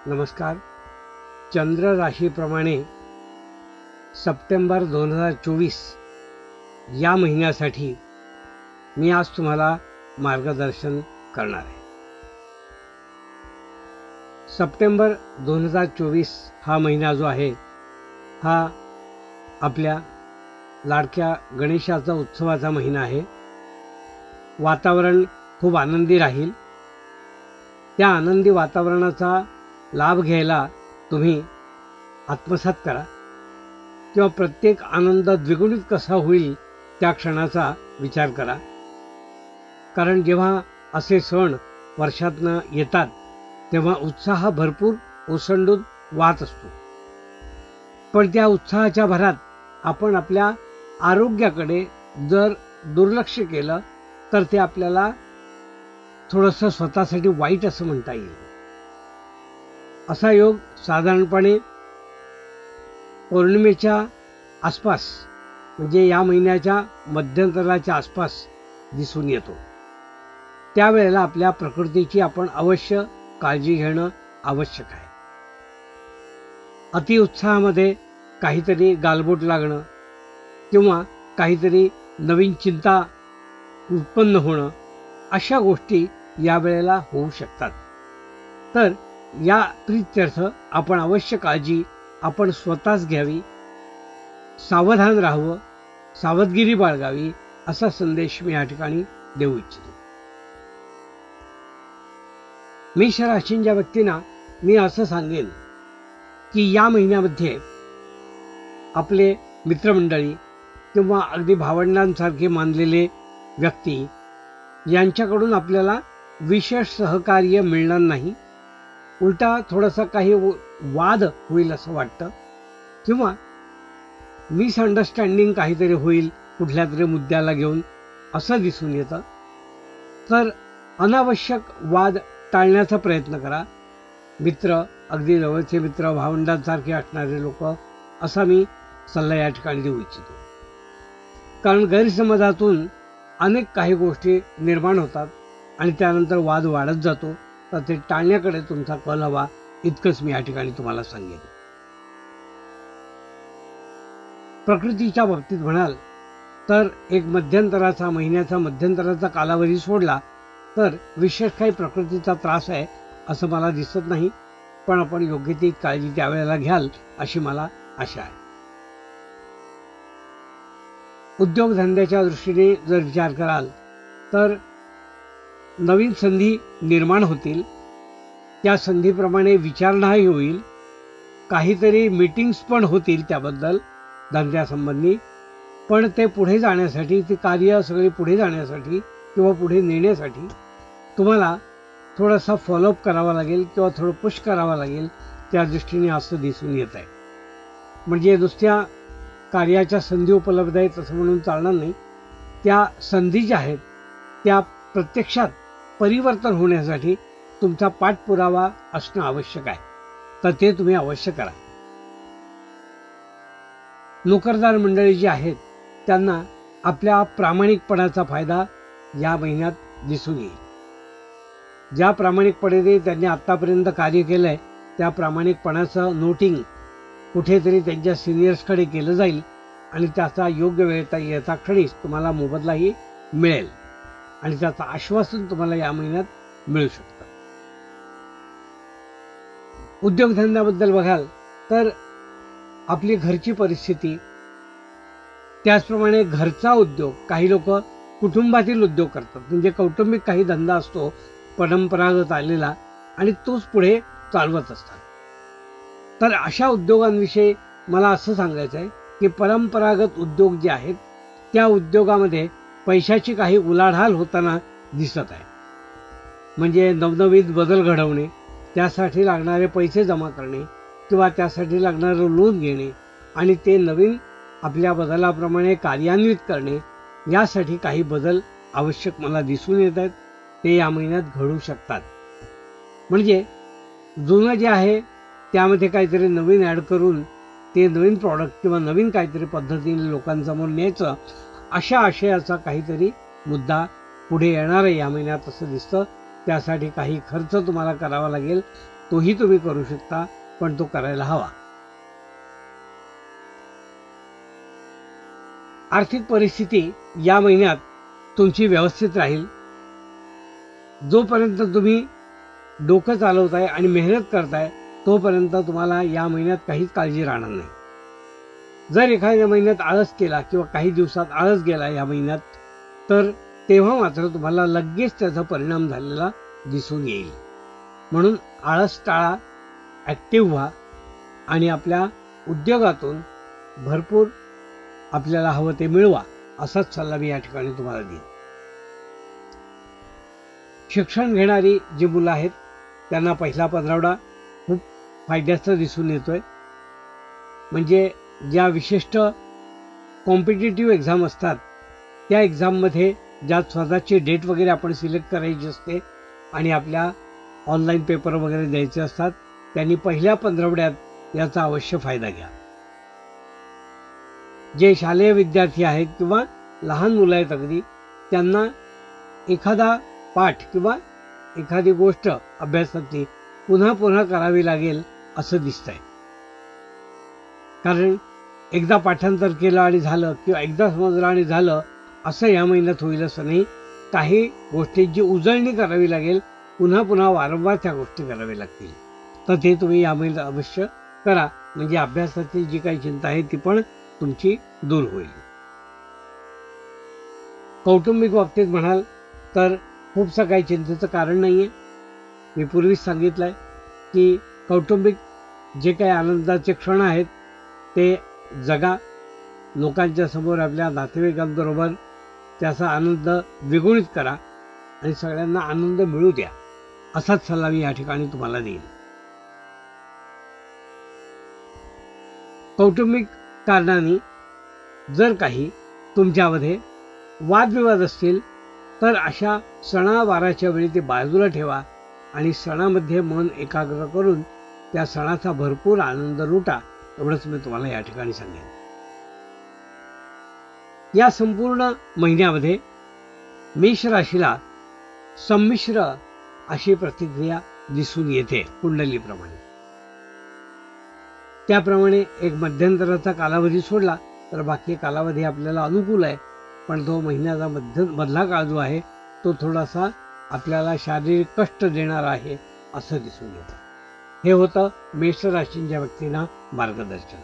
नमस्कार. चंद्र राशीप्रमाणे सप्टेंबर 2024 या महिन्यासाठी मी आज तुम्हाला मार्गदर्शन करणार आहे. सप्टेंबर 2024 हा महिना जो आहे हा आपल्या लाडक्या गणेशाचा उत्सवाचा महिना आहे. वातावरण खूप आनंदी राहील. त्या आनंदी वातावरणाचा लाभ घ्यायला तुम्ही आत्मसात करा किंवा प्रत्येक आनंद द्विगुणित कसा होईल त्या क्षणाचा विचार करा. कारण जेव्हा असे सण वर्षातनं येतात तेव्हा उत्साह भरपूर ओसंडून वाहत असतो. पण त्या उत्साहाच्या भरात आपण आपल्या आरोग्याकडे जर दुर्लक्ष केलं तर ते आपल्याला थोडंसं स्वतःसाठी वाईट असं म्हणता येईल. असा योग साधारणपणे पौर्णिमेच्या आसपास म्हणजे या महिन्याच्या मध्यंतराच्या आसपास दिसून येतो. त्यावेळेला आपल्या प्रकृतीची आपण अवश्य काळजी घेणं आवश्यक आहे. अतिउत्साहामध्ये काहीतरी गालबोट लागणं किंवा काहीतरी नवीन चिंता उत्पन्न होणं अशा गोष्टी यावेळेला होऊ शकतात. तर या प्रीत्यर्थ आपण अवश्य काळजी आपण स्वतःच घ्यावी, सावधान राहावं, सावधगिरी बाळगावी असा संदेश मी या ठिकाणी देऊ इच्छितो. मेष राशींच्या व्यक्तींना मी असं सांगेन की या महिन्यामध्ये आपले मित्रमंडळी किंवा अगदी भावंडांसारखे मानलेले व्यक्ती यांच्याकडून आपल्याला विशेष सहकार्य मिळणार नाही. उलटा थोडासा काही वाद होईल असं वाटतं किंवा मिसअंडरस्टँडिंग काहीतरी होईल कुठल्या तरी मुद्द्याला घेऊन असं दिसून येतं. तर अनावश्यक वाद टाळण्याचा प्रयत्न करा. मित्र, अगदी जवळचे मित्र, भावंडांसारखे असणारे लोक असा मी सल्ला या ठिकाणी देऊ इच्छितो. कारण गैरसमजातून अनेक काही गोष्टी निर्माण होतात आणि त्यानंतर वाद वाढत जातो. तर ते टाळण्याकडे तुमचा कल हवा इतकंच मी या ठिकाणी तुम्हाला सांगेन. प्रकृतीच्या बाबतीत म्हणाल तर एक महिन्याचा मध्यंतराचा कालावधी सोडला तर विशेष काही प्रकृतीचा त्रास आहे असं मला दिसत नाही. पण आपण योग्य ती काळजी त्यावेळेला घ्याल अशी मला आशा आहे. उद्योगधंद्याच्या दृष्टीने जर विचार कराल तर नवीन संधी निर्माण होतील. त्या संधीप्रमाणे विचारणाही होईल. काहीतरी मीटिंग्स पण होतील त्याबद्दल धंद्यासंबंधी. पण ते पुढे जाण्यासाठी, ती कार्य सगळी पुढे जाण्यासाठी किंवा पुढे नेण्यासाठी तुम्हाला थोडासा फॉलोअप करावा लागेल किंवा थोडं पुश करावा लागेल. त्या दृष्टीने असं दिसून येत आहे. म्हणजे नुसत्या कार्याच्या संधी उपलब्ध आहेत असं म्हणून चालणार नाही. त्या संधी ज्या आहेत त्या प्रत्यक्षात परिवर्तन होण्यासाठी तुमचा पाठपुरावा असणं आवश्यक आहे. तर ते तुम्ही अवश्य करा. नोकरदार मंडळी जी आहेत त्यांना आपल्या प्रामाणिकपणाचा फायदा या महिन्यात दिसून येईल. ज्या प्रामाणिकपणे त्यांनी आत्तापर्यंत कार्य केलं आहे त्या प्रामाणिकपणाचं नोटिंग कुठेतरी त्यांच्या सिनियर्सकडे केलं जाईल आणि त्याचा योग्य वेळ येता क्षणीच तुम्हाला मोबदलाही मिळेल आणि त्याचं आश्वासन तुम्हाला या महिन्यात मिळू शकतं. उद्योगधंद्याबद्दल बघाल तर आपली घरची परिस्थिती, त्याचप्रमाणे घरचा उद्योग, काही लोक कुटुंबातील उद्योग करतात म्हणजे कौटुंबिक काही धंदा असतो परंपरागत आलेला आणि तोच पुढे चालवत असतात. तर अशा उद्योगांविषयी मला असं सांगायचं आहे की परंपरागत उद्योग जे आहेत त्या उद्योगामध्ये पैशाची काही उलाढाल होताना दिसत आहे. म्हणजे नवनवीन बदल घडवणे, त्यासाठी लागणारे पैसे जमा करणे किंवा त्यासाठी लागणारं लोन घेणे आणि ते नवीन आपल्या बदलाप्रमाणे कार्यान्वित करणे, यासाठी काही बदल आवश्यक मला दिसून येत आहेत. ते या महिन्यात घडू शकतात. म्हणजे जुनं जे आहे त्यामध्ये काहीतरी नवीन ॲड करून ते नवीन प्रॉडक्ट किंवा नवीन काहीतरी पद्धतीने लोकांसमोर न्यायचं अशा आशयाचा काहीतरी मुद्दा पुढे येणार आहे या महिन्यात असं दिसतं. त्यासाठी काही खर्च तुम्हाला करावा लागेल. तोही तुम्ही करू शकता, पण तो करायला हवा. आर्थिक परिस्थिती या महिन्यात तुमची व्यवस्थित राहील. जोपर्यंत तुम्ही डोकं चालवताय आणि मेहनत करताय तोपर्यंत तुम्हाला या महिन्यात काहीच काळजी राहणार नाही. जर एखाद्या महिन्यात आळस केला किंवा काही दिवसात आळस गेला या महिन्यात, तर तेव्हा मात्र तुम्हाला लगेच त्याचा परिणाम झालेला दिसून येईल. म्हणून आळस टाळा, ॲक्टिव्ह व्हा आणि आपल्या उद्योगातून भरपूर आपल्याला हवं ते मिळवा, असाच सल्ला मी या ठिकाणी तुम्हाला देईन. शिक्षण घेणारी जी मुलं आहेत त्यांना पहिला पंधरवडा खूप फायद्याचा दिसून येतोय. म्हणजे ज्या विशिष्ट कॉम्पिटिटिव्ह एक्झाम असतात त्या एक्झाममध्ये ज्या स्वतःची डेट वगैरे आपण सिलेक्ट करायची असते आणि आपल्या ऑनलाईन पेपर वगैरे द्यायचे असतात, त्यांनी पहिल्या पंधरवड्यात याचा अवश्य फायदा घ्या. जे शालेय विद्यार्थी आहेत किंवा लहान मुलं आहेत अगदी, त्यांना एखादा पाठ किंवा एखादी गोष्ट अभ्यासातली पुन्हा पुन्हा करावी लागेल असं दिसतंय. कारण एकदा पाठांतर केलं आणि झालं किंवा एकदा समजलं आणि झालं असं या महिन्यात होईल असं नाही. काही गोष्टींची उजळणी करावी लागेल, पुन्हा पुन्हा वारंवार त्या गोष्टी कराव्या लागतील. तर ते तुम्ही या महिन्यात अवश्य करा, म्हणजे अभ्यासाची जी काही चिंता आहे ती पण तुमची दूर होईल. कौटुंबिक बाबतीत म्हणाल तर खूपसं काही चिंतेचं कारण नाही आहे. मी पूर्वीच सांगितलंय की कौटुंबिक जे काही आनंदाचे क्षण आहेत ते जगा, लोकांच्या समोर आपल्या नातेवाईकांबरोबर त्याचा आनंद द्विगुणित करा आणि सगळ्यांना आनंद मिळू द्या, असाच सल्ला मी या ठिकाणी तुम्हाला देईन. कौटुंबिक कारणांनी जर काही तुमच्यामध्ये वादविवाद असतील तर अशा सणावाराच्या वेळी ते बाजूला ठेवा आणि सणामध्ये मन एकाग्र करून त्या सणाचा भरपूर आनंद लुटा, एवढंच मी तुम्हाला या ठिकाणी सांगेन. या संपूर्ण महिन्यामध्ये मेष राशीला संमिश्र अशी प्रतिक्रिया दिसून येते कुंडलीप्रमाणे. त्याप्रमाणे एक मध्यंतराचा कालावधी सोडला तर बाकी कालावधी आपल्याला अनुकूल आहे, पण तो महिन्याचा मधला काळ जो आहे तो थोडासा आपल्याला शारीरिक कष्ट देणारा आहे असं दिसून येतं. हे होतं मेष राशींच्या व्यक्तींना मार्गदर्शन.